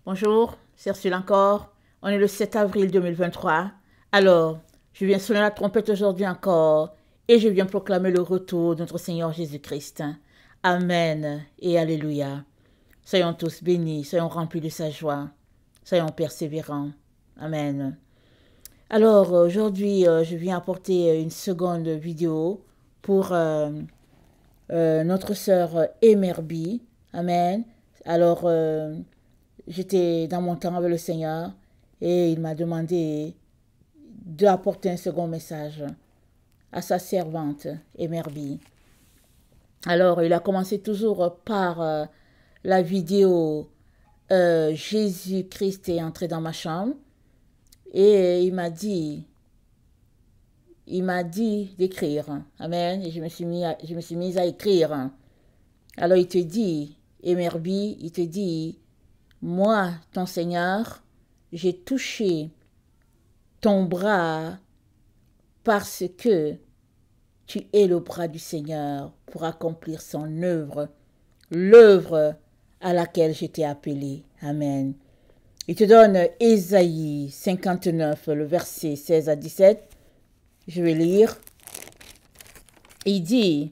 Bonjour, c'est Ursule encore. On est le 7 avril 2023. Alors, je viens sonner la trompette aujourd'hui encore et je viens proclamer le retour de notre Seigneur Jésus-Christ. Amen et Alléluia. Soyons tous bénis, soyons remplis de sa joie, soyons persévérants. Amen. Alors, aujourd'hui, je viens apporter une seconde vidéo pour notre sœur Emerbi. Amen. Alors, j'étais dans mon temps avec le Seigneur et il m'a demandé d'apporter un second message à sa servante Emerbi. Alors, il a commencé toujours par la vidéo Jésus-Christ est entré dans ma chambre et il m'a dit d'écrire. Amen. Et je me suis mise à écrire. Alors, il te dit, Emerbi, il te dit, moi, ton Seigneur, j'ai touché ton bras parce que tu es le bras du Seigneur pour accomplir son œuvre, l'œuvre à laquelle je t'ai appelé. Amen. Il te donne Ésaïe 59, le verset 16 à 17. Je vais lire. Il dit,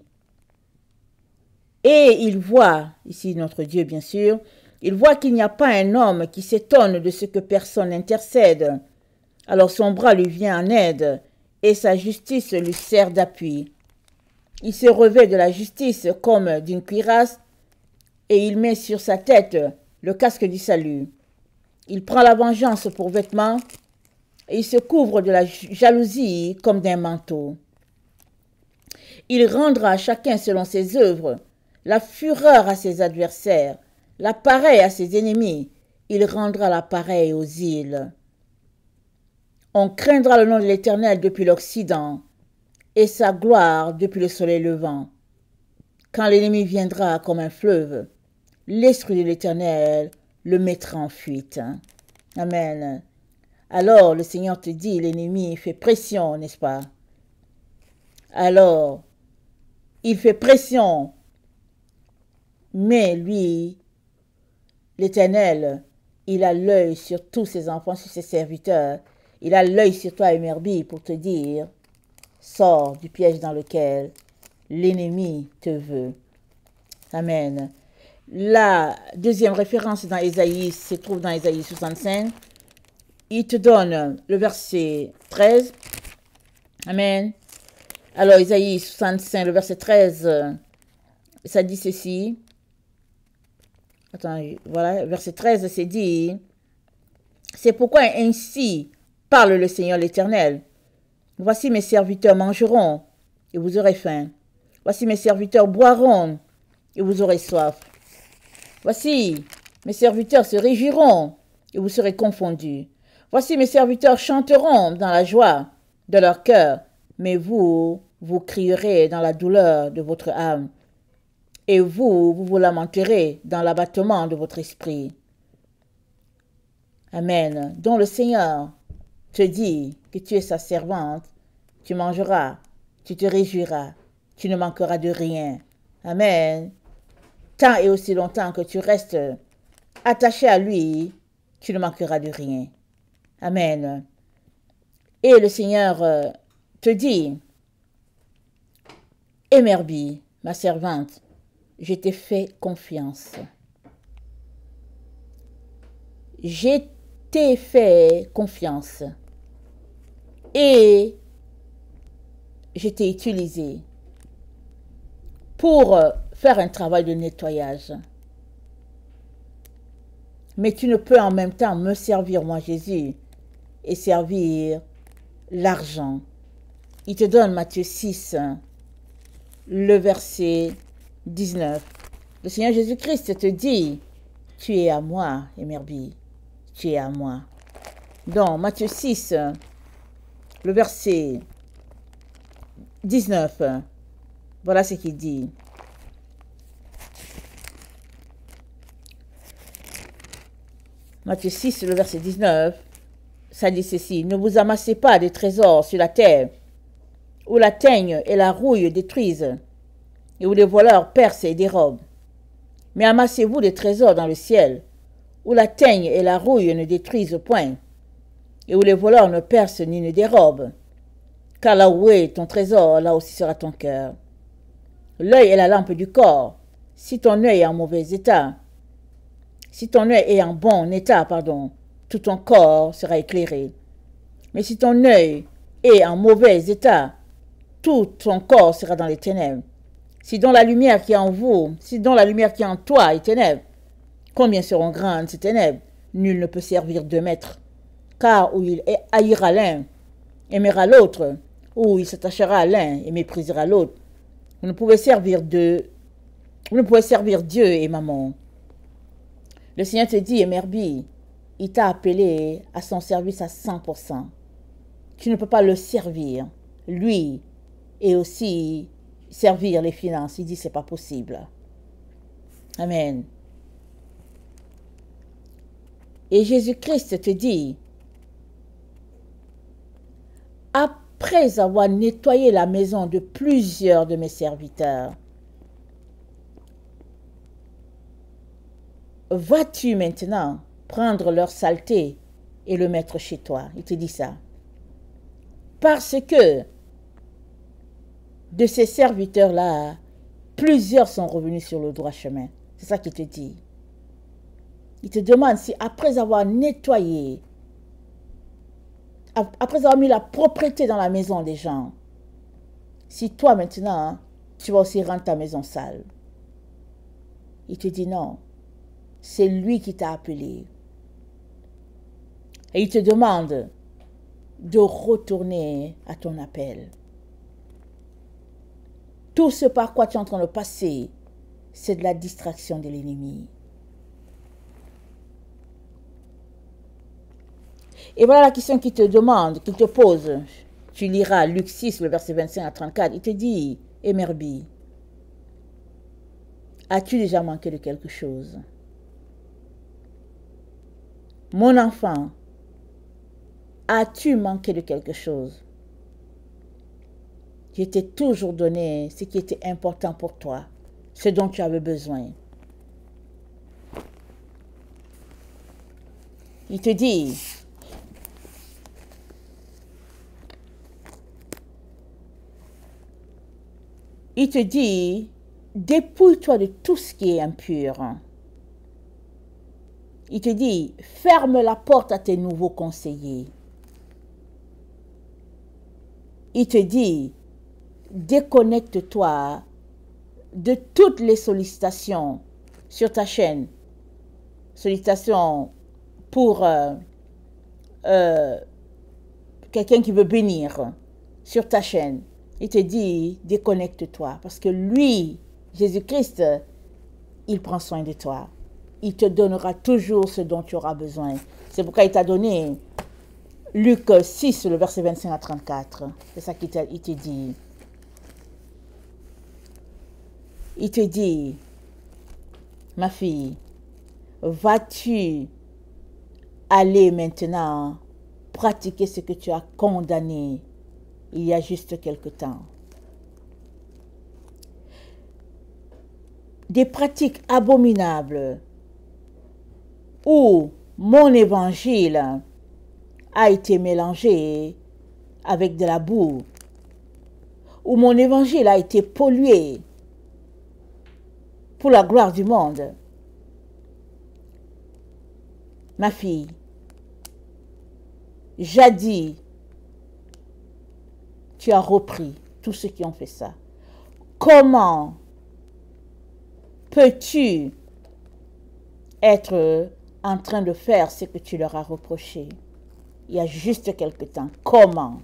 et il voit, ici notre Dieu bien sûr, il voit qu'il n'y a pas un homme qui s'étonne de ce que personne n'intercède. Alors son bras lui vient en aide et sa justice lui sert d'appui. Il se revêt de la justice comme d'une cuirasse et il met sur sa tête le casque du salut. Il prend la vengeance pour vêtement et il se couvre de la jalousie comme d'un manteau. Il rendra à chacun selon ses œuvres, la fureur à ses adversaires, l'appareil à ses ennemis, il rendra l'appareil aux îles. On craindra le nom de l'Éternel depuis l'Occident, et sa gloire depuis le soleil levant. Quand l'ennemi viendra comme un fleuve, l'Esprit de l'Éternel le mettra en fuite. Amen. Alors le Seigneur te dit, l'ennemi fait pression, n'est-ce pas? Alors, il fait pression, mais lui, l'Éternel, il a l'œil sur tous ses enfants, sur ses serviteurs. Il a l'œil sur toi, Emerbi, pour te dire, sors du piège dans lequel l'ennemi te veut. Amen. La deuxième référence dans Ésaïe se trouve dans Ésaïe 65. Il te donne le verset 13. Amen. Alors, Ésaïe 65, le verset 13, ça dit ceci. Attends, voilà, verset 13, c'est dit, c'est pourquoi ainsi parle le Seigneur l'Éternel. Voici mes serviteurs mangeront et vous aurez faim. Voici mes serviteurs boiront et vous aurez soif. Voici mes serviteurs se réjouiront et vous serez confondus. Voici mes serviteurs chanteront dans la joie de leur cœur, mais vous crierez dans la douleur de votre âme. Et vous lamenterez dans l'abattement de votre esprit. Amen. Donc le Seigneur te dit que tu es sa servante, tu mangeras, tu te réjouiras, tu ne manqueras de rien. Amen. Tant et aussi longtemps que tu restes attaché à lui, tu ne manqueras de rien. Amen. Et le Seigneur te dit, Emerbi, ma servante, je t'ai fait confiance. Je t'ai fait confiance. Et je t'ai utilisé pour faire un travail de nettoyage. Mais tu ne peux en même temps me servir, moi Jésus, et servir l'argent. Il te donne Matthieu 6, le verset 19. Le Seigneur Jésus-Christ te dit, tu es à moi, Emerbi, tu es à moi. Donc, Matthieu 6, le verset 19, voilà ce qu'il dit. Matthieu 6, le verset 19, ça dit ceci, ne vous amassez pas des trésors sur la terre, où la teigne et la rouille détruisent, et où les voleurs percent et dérobent. Mais amassez-vous des trésors dans le ciel, où la teigne et la rouille ne détruisent point, et où les voleurs ne percent ni ne dérobent. Car là où est ton trésor, là aussi sera ton cœur. L'œil est la lampe du corps. Si ton œil est en mauvais état, si ton œil est en bon état, tout ton corps sera éclairé. Mais si ton œil est en mauvais état, tout ton corps sera dans les ténèbres. Si donc la lumière qui est en vous, si donc la lumière qui est en toi est ténèbres, combien seront grandes ces ténèbres? Nul ne peut servir deux maîtres. Car où il haïra l'un, aimera l'autre, ou il s'attachera à l'un et méprisera l'autre. Vous ne pouvez servir Dieu et maman. Le Seigneur te dit, Emerbi, il t'a appelé à son service à 100%. Tu ne peux pas le servir, lui, et aussi servir les finances. Il dit, c'est pas possible. Amen. Et Jésus-Christ te dit, après avoir nettoyé la maison de plusieurs de mes serviteurs, vas-tu maintenant prendre leur saleté et le mettre chez toi? Il te dit ça. Parce que de ces serviteurs-là, plusieurs sont revenus sur le droit chemin. C'est ça qu'il te dit. Il te demande si après avoir nettoyé, après avoir mis la propreté dans la maison des gens, si toi maintenant, tu vas aussi rendre ta maison sale. Il te dit non. C'est lui qui t'a appelé. Et il te demande de retourner à ton appel. Tout ce par quoi tu es en train de passer, c'est de la distraction de l'ennemi. Et voilà la question qu'il te demande, qu'il te pose. Tu liras Luc 6, le verset 25 à 34. Il te dit, Emerbi, as-tu déjà manqué de quelque chose? Mon enfant, as-tu manqué de quelque chose? Je t'ai toujours donné ce qui était important pour toi, ce dont tu avais besoin. Il te dit, dépouille-toi de tout ce qui est impur. Il te dit, ferme la porte à tes nouveaux conseillers. Il te dit, déconnecte-toi de toutes les sollicitations sur ta chaîne. Sollicitations pour quelqu'un qui veut bénir sur ta chaîne. Il te dit, déconnecte-toi. Parce que lui, Jésus-Christ, il prend soin de toi. Il te donnera toujours ce dont tu auras besoin. C'est pourquoi il t'a donné Luc 6, le verset 25 à 34. C'est ça qu'il te dit. Il te dit, ma fille, vas-tu aller maintenant pratiquer ce que tu as condamné il y a juste quelque temps? Des pratiques abominables où mon évangile a été mélangé avec de la boue, où mon évangile a été pollué pour la gloire du monde. Ma fille, jadis, tu as repris tous ceux qui ont fait ça. Comment peux-tu être en train de faire ce que tu leur as reproché il y a juste quelque temps? Comment?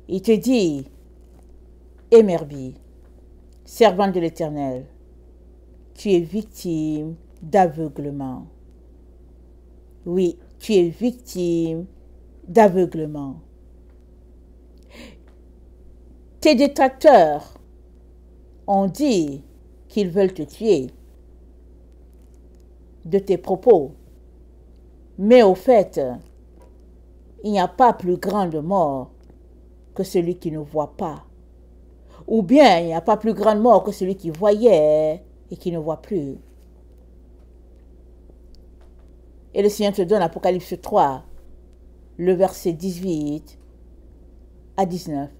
Il te dit, Emerbi, servante de l'Éternel, tu es victime d'aveuglement. Oui, tu es victime d'aveuglement. Tes détracteurs ont dit qu'ils veulent te tuer de tes propos. Mais au fait, il n'y a pas plus grande mort que celui qui ne voit pas. Ou bien, il n'y a pas plus grande mort que celui qui voyait et qui ne voit plus. Et le Seigneur te donne Apocalypse 3, le verset 18 à 19.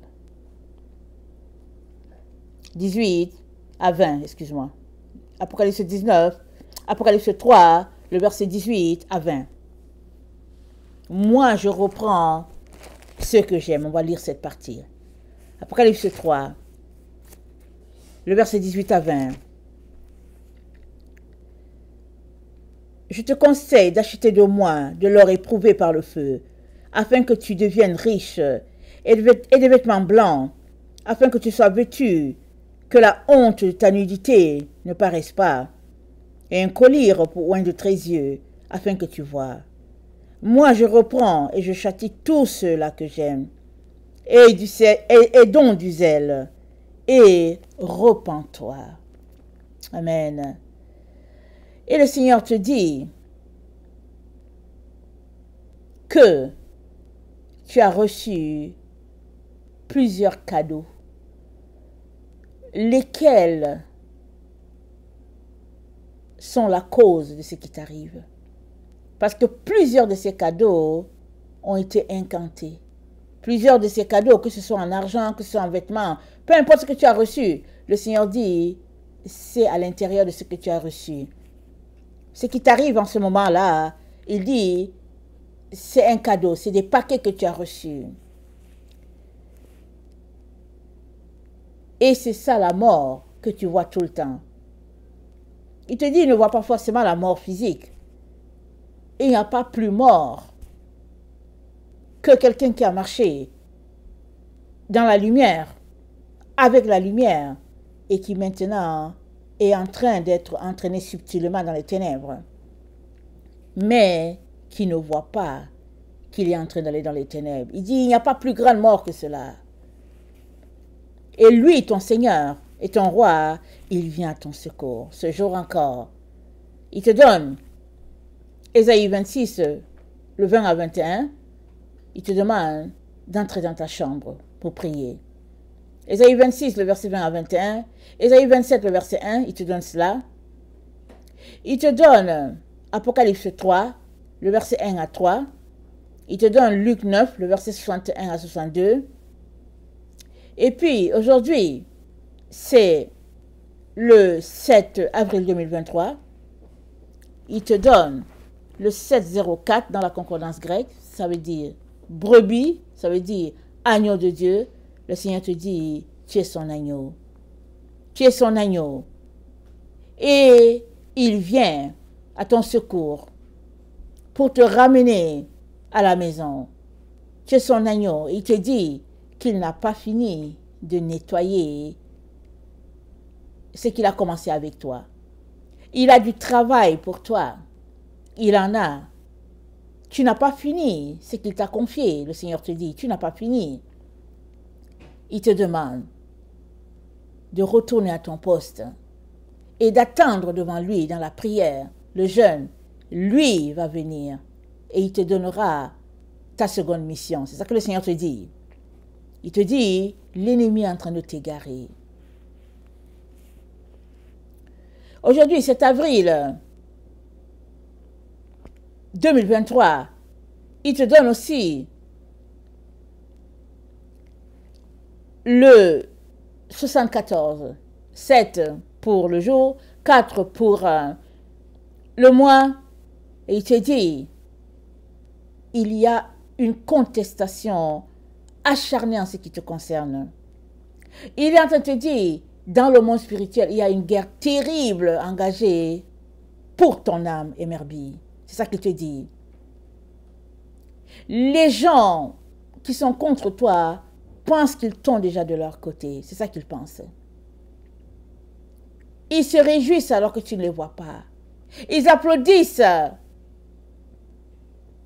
18 à 20, excuse-moi. Apocalypse 3, le verset 18 à 20. Moi, je reprends ce que j'aime. On va lire cette partie. Apocalypse 3, le verset 18 à 20. Je te conseille d'acheter de moi de l'or éprouvé par le feu, afin que tu deviennes riche, et des vêtements blancs, afin que tu sois vêtu, que la honte de ta nudité ne paraisse pas, et un collier pour oint de tes yeux, afin que tu vois. Moi je reprends et je châtie tous ceux-là que j'aime, et donne du zèle, et repens-toi. Amen. Et le Seigneur te dit que tu as reçu plusieurs cadeaux, lesquels sont la cause de ce qui t'arrive. Parce que plusieurs de ces cadeaux ont été incantés. Plusieurs de ces cadeaux, que ce soit en argent, que ce soit en vêtements, peu importe ce que tu as reçu, le Seigneur dit, c'est à l'intérieur de ce que tu as reçu. Ce qui t'arrive en ce moment-là, il dit, c'est un cadeau, c'est des paquets que tu as reçus. Et c'est ça la mort que tu vois tout le temps. Il te dit, il ne voit pas forcément la mort physique. Il n'y a pas plus mort que quelqu'un qui a marché dans la lumière, avec la lumière, et qui maintenant est en train d'être entraîné subtilement dans les ténèbres, mais qui ne voit pas qu'il est en train d'aller dans les ténèbres. Il dit, il n'y a pas plus grande mort que cela. Et lui, ton Seigneur et ton roi, il vient à ton secours, ce jour encore. Il te donne Ésaïe 26, le 20 à 21, il te demande d'entrer dans ta chambre pour prier. Ésaïe 26, le verset 20 à 21. Ésaïe 27, le verset 1, il te donne cela. Il te donne Apocalypse 3, le verset 1 à 3. Il te donne Luc 9, le verset 61 à 62. Et puis, aujourd'hui, c'est le 7 avril 2023. Il te donne le 704 dans la concordance grecque. Ça veut dire brebis, ça veut dire agneau de Dieu. Le Seigneur te dit, tu es son agneau. Tu es son agneau. Et il vient à ton secours pour te ramener à la maison. Tu es son agneau. Il te dit qu'il n'a pas fini de nettoyer ce qu'il a commencé avec toi. Il a du travail pour toi. Il en a. Tu n'as pas fini ce qu'il t'a confié. Le Seigneur te dit, tu n'as pas fini. Il te demande de retourner à ton poste et d'attendre devant lui dans la prière. Le jeûne, lui va venir et il te donnera ta seconde mission. C'est ça que le Seigneur te dit. Il te dit, l'ennemi est en train de t'égarer. Aujourd'hui, c'est avril 2023. Il te donne aussi le 74, 7 pour le jour, 4 pour le mois, et il te dit, il y a une contestation acharnée en ce qui te concerne. Il est en train de te dire, dans le monde spirituel, il y a une guerre terrible engagée pour ton âme émerveillée. C'est ça qu'il te dit. Les gens qui sont contre toi pensent qu'ils t'ont déjà de leur côté. C'est ça qu'ils pensent. Ils se réjouissent alors que tu ne les vois pas. Ils applaudissent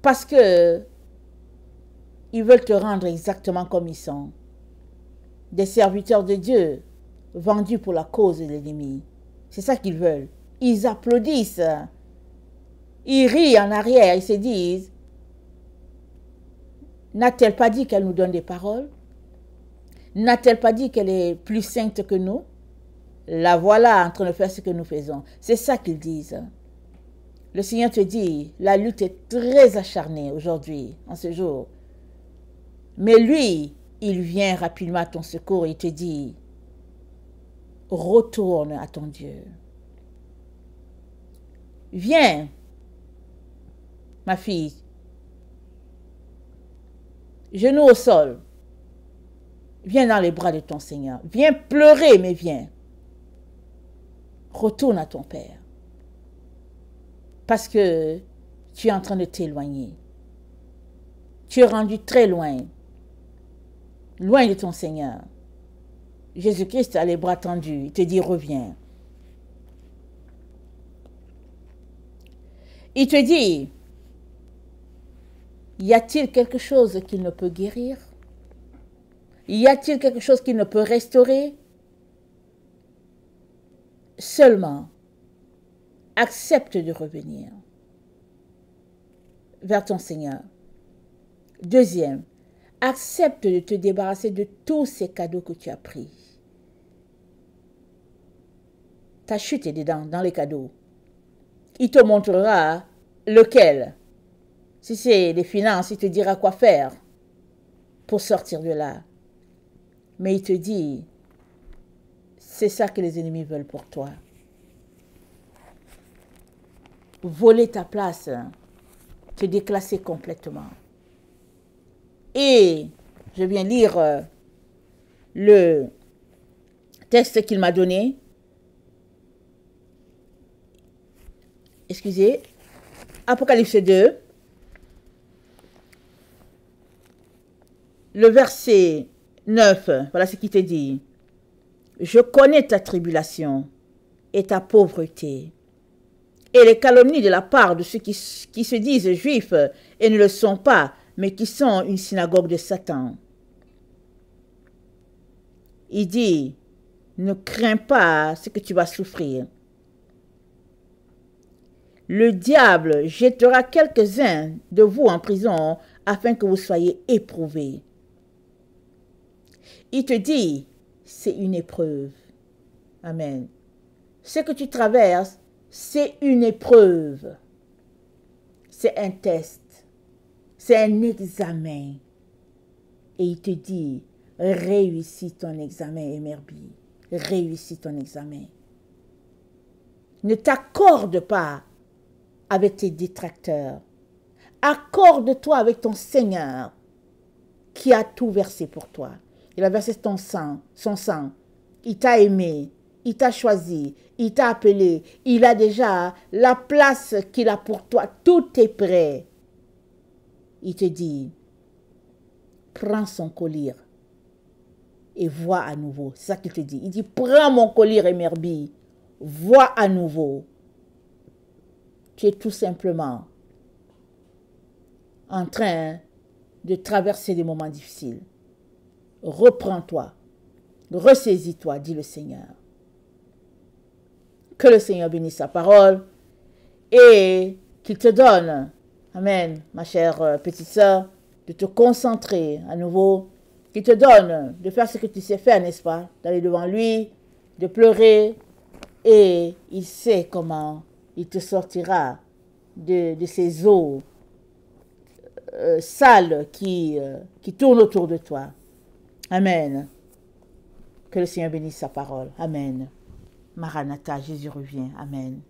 parce que ils veulent te rendre exactement comme ils sont. Des serviteurs de Dieu vendus pour la cause de l'ennemi. C'est ça qu'ils veulent. Ils applaudissent. Ils rient en arrière. Ils se disent, n'a-t-elle pas dit qu'elle nous donne des paroles? N'a-t-elle pas dit qu'elle est plus sainte que nous? La voilà en train de faire ce que nous faisons. C'est ça qu'ils disent. Le Seigneur te dit, la lutte est très acharnée aujourd'hui, en ce jour. Mais lui, il vient rapidement à ton secours et te dit, retourne à ton Dieu. Viens, ma fille, genou au sol. Viens dans les bras de ton Seigneur. Viens pleurer, mais viens. Retourne à ton Père. Parce que tu es en train de t'éloigner. Tu es rendu très loin. Loin de ton Seigneur. Jésus-Christ a les bras tendus. Il te dit, reviens. Il te dit, y a-t-il quelque chose qu'il ne peut guérir? Y a-t-il quelque chose qu'il ne peut restaurer? Seulement, accepte de revenir vers ton Seigneur. Deuxième, accepte de te débarrasser de tous ces cadeaux que tu as pris. Ta chute est dedans, dans les cadeaux. Il te montrera lequel. Si c'est les finances, il te dira quoi faire pour sortir de là. Mais il te dit, c'est ça que les ennemis veulent pour toi. Voler ta place, te déclasser complètement. Et je viens lire le texte qu'il m'a donné. Excusez. Apocalypse 2. Le verset 9. Voilà ce qu'il te dit. Je connais ta tribulation et ta pauvreté et les calomnies de la part de ceux qui se disent juifs et ne le sont pas, mais qui sont une synagogue de Satan. Il dit, ne crains pas ce que tu vas souffrir. Le diable jettera quelques-uns de vous en prison afin que vous soyez éprouvés. Il te dit, c'est une épreuve. Amen. Ce que tu traverses, c'est une épreuve. C'est un test. C'est un examen. Et il te dit, réussis ton examen, Emerbi. Réussis ton examen. Ne t'accorde pas avec tes détracteurs. Accorde-toi avec ton Seigneur qui a tout versé pour toi. Il a versé ton sang, son sang. Il t'a aimé, il t'a choisi, il t'a appelé. Il a déjà la place qu'il a pour toi. Tout est prêt. Il te dit, prends son collier et vois à nouveau. C'est ça qu'il te dit. Il dit, prends mon collier, Emerbi, vois à nouveau. Tu es tout simplement en train de traverser des moments difficiles. Reprends-toi, ressaisis-toi, dit le Seigneur. Que le Seigneur bénisse sa parole et qu'il te donne, amen, ma chère petite sœur, de te concentrer à nouveau, qu'il te donne de faire ce que tu sais faire, n'est-ce pas? D'aller devant lui, de pleurer, et il sait comment il te sortira de ces eaux sales qui tournent autour de toi. Amen. Que le Seigneur bénisse sa parole. Amen. Maranatha, Jésus revient. Amen.